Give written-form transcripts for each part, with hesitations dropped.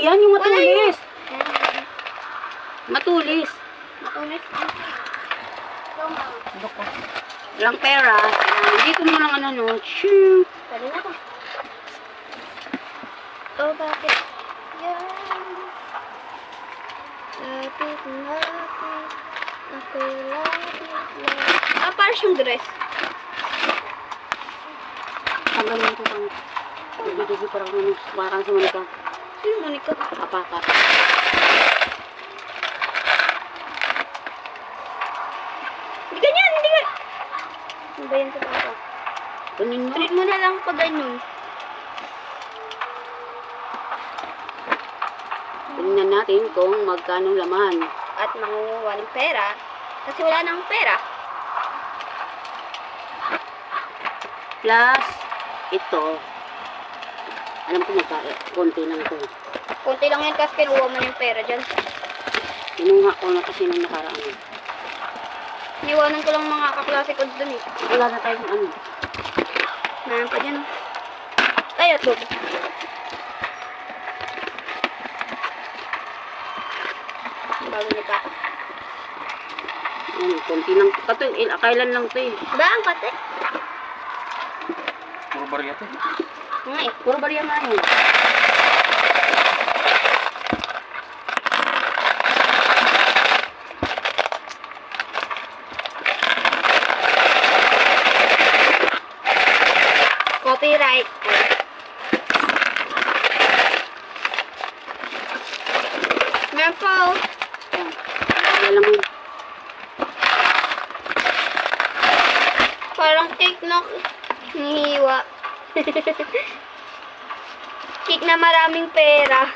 yan, yung Wala matulis. Ayan. Matulis. Matulis. Walang pera. Ayan, dito mo lang ano, no. Shoo. Pwede na to. Oh, bakit? Yan. Lapit, lapit. Ako lapit, lapit. Ah, parang siyang dress. Tanggalin ko pang. Dugi-dugi parang sa Monica. Sino Monica? Apaka. Hindi ganyan, hindi ganyan. Ano ba yan sa papa? Ganun mo. Treat mo na lang pag ganun. Tingnan natin kung magkano laman. At mangunguha ng pera. Kasi wala nang pera. Plus, ito. Alam ko konti lang ito. Kunti lang yan kasi kinuha mo yung pera dyan. Kinuha ko na kasi nung nakaraan. Iniwanan ko lang mga kaklase ko dun eh. Wala na tayong ano. Nahan pa dyan oh. Ay, ito. Bago niya pa. Ano, konti lang. Kato, kailan lang ito eh. Ba ang pati? Puro barya to. Nga eh. Puro bariya nga yun. Copyright. Meron pa oh. Ayan. Kaya lang yun. Parang cake na hinihiwa. Cake na maraming pera.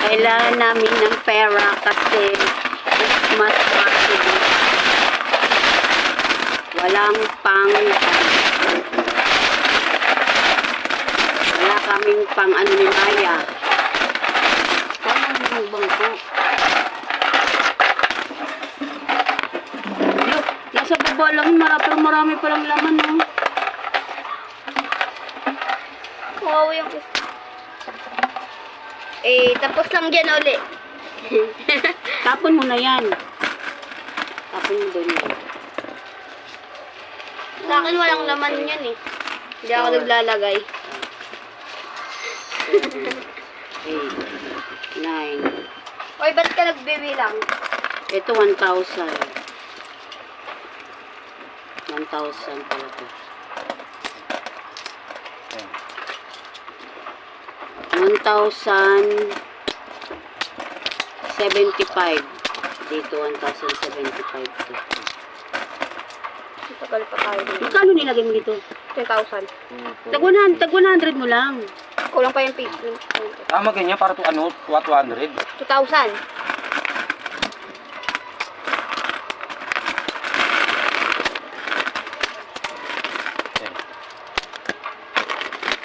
Kailangan namin ng pera kasi mas possible. Walang wala kaming pang ano ni Maya. Saan yung bangko? Look, nasa baba lang, marami palang laman, no? Wow, yung... Eh, tapos lang dyan ulit. Tapon mo na yan. Tapon mo doon. Sa akin walang laman yan eh. Hindi ako naglalagay. 8, 9. Oy, ba't ka nagbibilang? Ito 1,000. 1,000 pala to. 1,075. Dito 1,075 to. Tagal pa tayo dito. Magkano nilagay mo dito? 10,000. Tag 100 mo lang. Kulang pa yung page. Tama ganyan para to ano, 200. 2,000.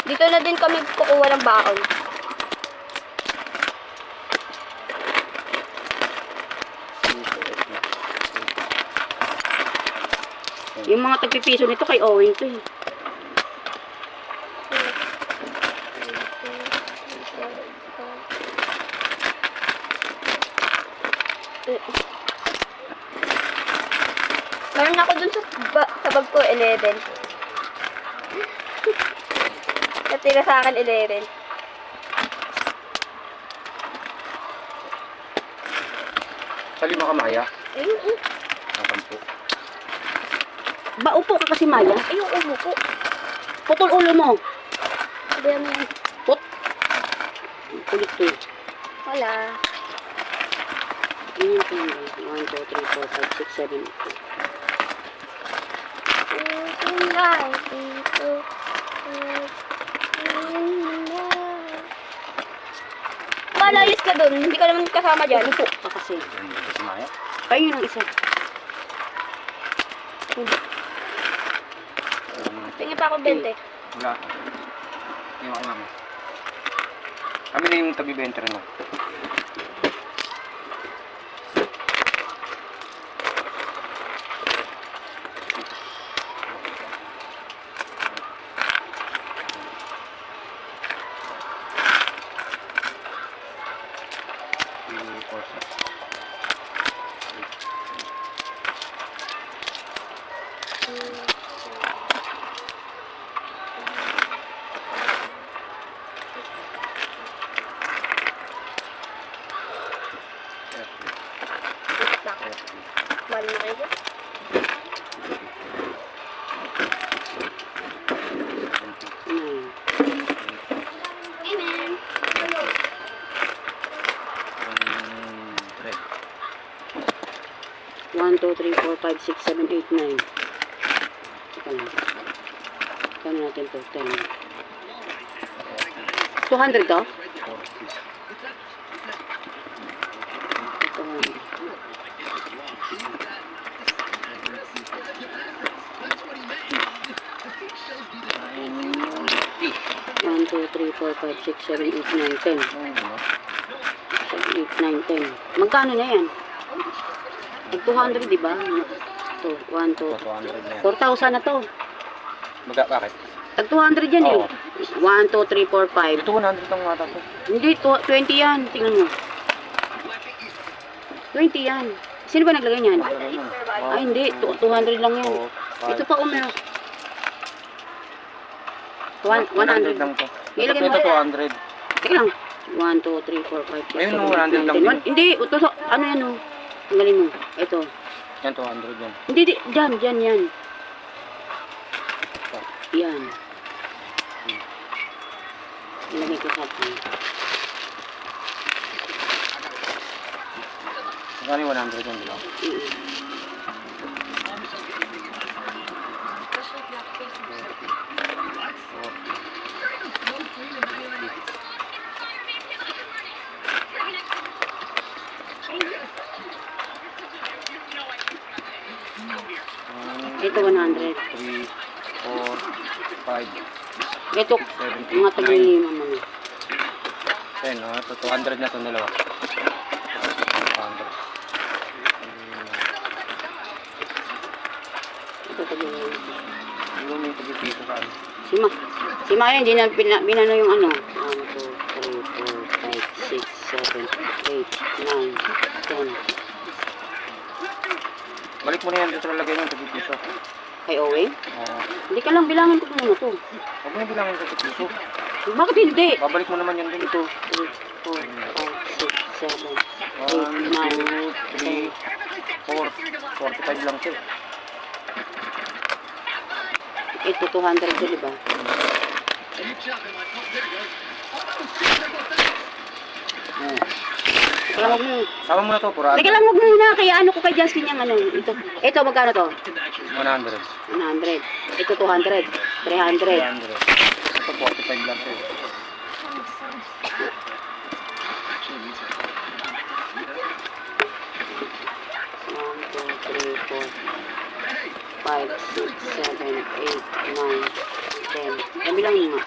Dito na din kami kukuha ng baon. Yung mga tagpipiso nito kay Owen to eh. Meron ako dun sa bag ko, 11. Natira sa akin, 11. Sa 5 ka Maya. Ayun, Ang 10. Upo ka kasi Maya. ayun, umo ko. Putol ulo mo. Sabi mo yan. Put. Kulit to eh. Wala. Yun yung tingin. 1, 2, 3, 4, 5, 6, 7, 8. Malayos ka dun. Hindi ka naman kasama dyan. Upo ka kasi. Si Maya. Ayun yung isa. Tingin pa ako 20. Wala. Yung ako naman. Kami na yung tabi-benta rin mo. na kayo po. Nine. Amen. 1, 2, 3, 4, 5, 6, 7, 8, 9. Teka lang. Kano natin to? 10. 200 to? 200. One, 2, 3, 4, 5, 6, 7, 8, 9, 10. 8, 9, 10. Magkano na yan? Mag 200, di ba? Ito, 1, 2, 200 na yan. 4,000 na to. Bakit? Tag 200 yan eh. Oo. 1, 2, 3, 4, 5. Ito 100 lang nga to. Hindi, 20 yan. Tingnan mo. 20 yan. Sino ba naglagay niyan? Ay, hindi. 200 lang yan. Ito pa umero. 100 lang to. Ilagay mo. Ito 200. Teka lang. 1, 2, 3, 4, 5, 6, 7, Ayun, 8, 9, 100 lang 10. din. Hindi, ito, ano yan oh. Tanggalin mo. Ito. Yan 200 yan. Hindi, dyan, yan. Yan. Ilagay ko sa akin. Magkano yung 100 yan, di ba? Ito 100. 3, 4, 5, Ito, mga tag-lima mga. 10, no? Ito 200 na itong dalawa. 200. Ito tag-lima. Hindi mo may pag-ipito sa ano. Si Ma yun, di na binano yung ano. 1, 2, 3, 4, 5, 6, 7, 8, 9, 10. Balik mo na yan dito lalagay mo yung pag-ipito. Kay Owen? Oo. Hindi ka lang bilangin ko muna to. Huwag mo yung bilangin sa pag-ipito. Bakit hindi? Babalik mo naman yan din. 2, 3, 4, 5, 6, 7, 8, 9, 10. 1, 2, 3, 4. 45 lang siya. Ito 200 to, di ba? Teka lang, wag mo. Sama mo na to, pura. Teka lang, wag muna. Kaya ano ko kay Justin yung ano. Ito magkano to? 100. 100. Ito 200. 300. 300. Ito 45 lang siya. One, 2, 3, 4, 5, 6, 7, 8, 9, 10. Kami lang nga.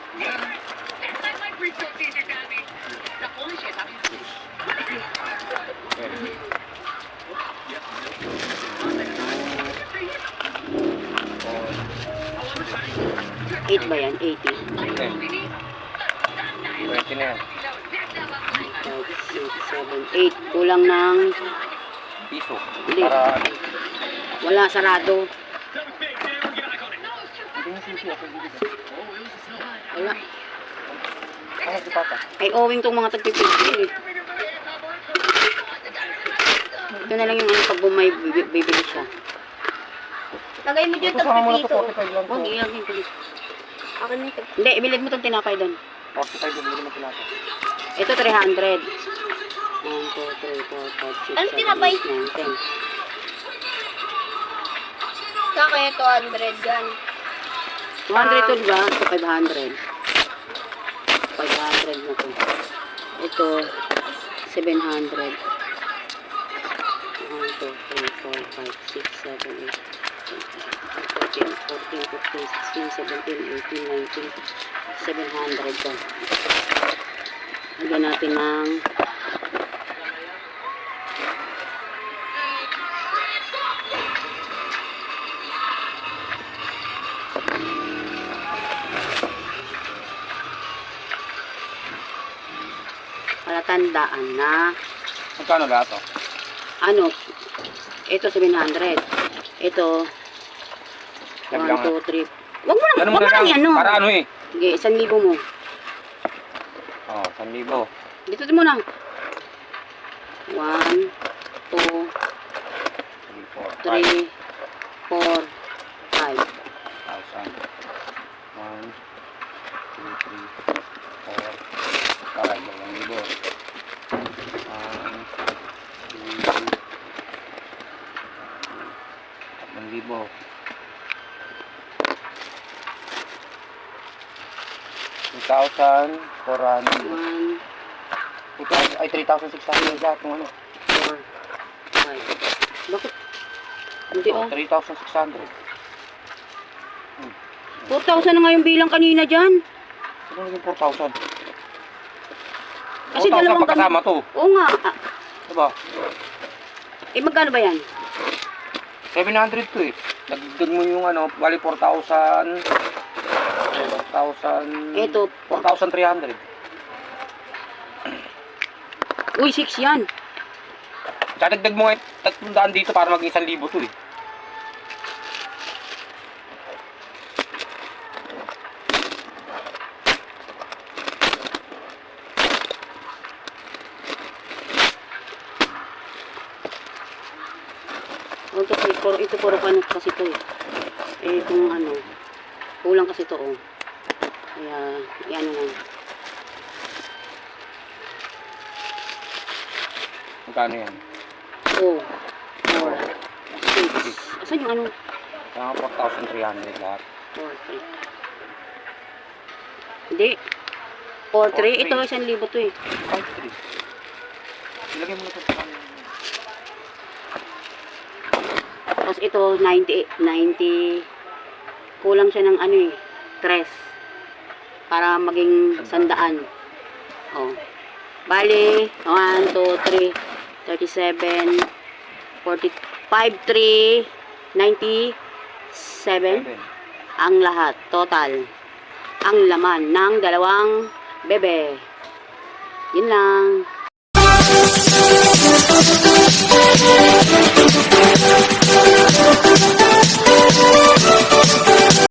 Eight ba yan? 80. 20 na yan. 5, 6, 7, 8. Kulang ng... Piso. Hindi. Para Wala, sarado. hindi yung sisi ako dito. Wala. Ano si Papa? Ay, owing tong mga tagpipili eh. Ito na lang yung ano pag bumay, bibili siya. Lagay mo dyan Ito sama mo na to, tagpipito. 45 lang to. Huwag ilagay ko dito. Akin yung tag... Hindi, ibilid mo itong tinapay doon. 45 yung hindi mo pinasa. Ito 300. 1, 2, 3, 4, 5, 6, Ano 7, tinapay? 8, 9, 10. Sa akin 200 yan. 200 to, diba? Ito 500. 500 na to. Ito 700. 1, 2, 3, 4, 5, 6, 7, 8, 13, 14, 15, 16, 17, 18, 19, 700 to. Lagyan natin ng palatandaan na Magkano lahat to? ano, ito 700. Ito 1, 2, 3. Wag mo na, Ano wag mo lang yan, no? Para ano eh? Sige, 1,000 mo. Oh, 1,000. Dito mo na. 1, 2, 3, 4, 5, 6, 7, 8, 9, 10. 3, 4, 5. 1,000. 1, 2, 3, 4, 5. 2,000. 1, 2, 2,400. 1, Ay, 3,600 lahat ng ano. 4, 5. Bakit? Hindi oh. 3,600. 4,000 na nga yung bilang kanina dyan. Ano yung 4,000? Kasi 4,000 dalawang pagkasama to. Oo nga. Diba? Eh, magkano ba yan? 700 to eh. Dagdag mo yung ano, bali 4,000. 4,000. Eto. 4,300. Uy, 6 yan. Dadagdag mo nga 300 dito para maging 1,000 to eh. Ito puro ano kasi ito eh. Eh, kung ano, kulang kasi ito oh. Kaya, yan na lang. Magkano yan? 2, 4, 6. Asan yung ano? Kaya 4,300 lahat. 4, 3. Hindi. 4, 3. Ito, 1,000 to eh. 5,300. Ilagay mo na ito sa kanya. Tapos ito, 90. Kulang siya ng ano eh, 3. Para maging 100. Oh. Bali, 1, 2, 3, 37, 45, 3, 97. Ang lahat, total. Ang laman ng dalawang bebe. Yun lang.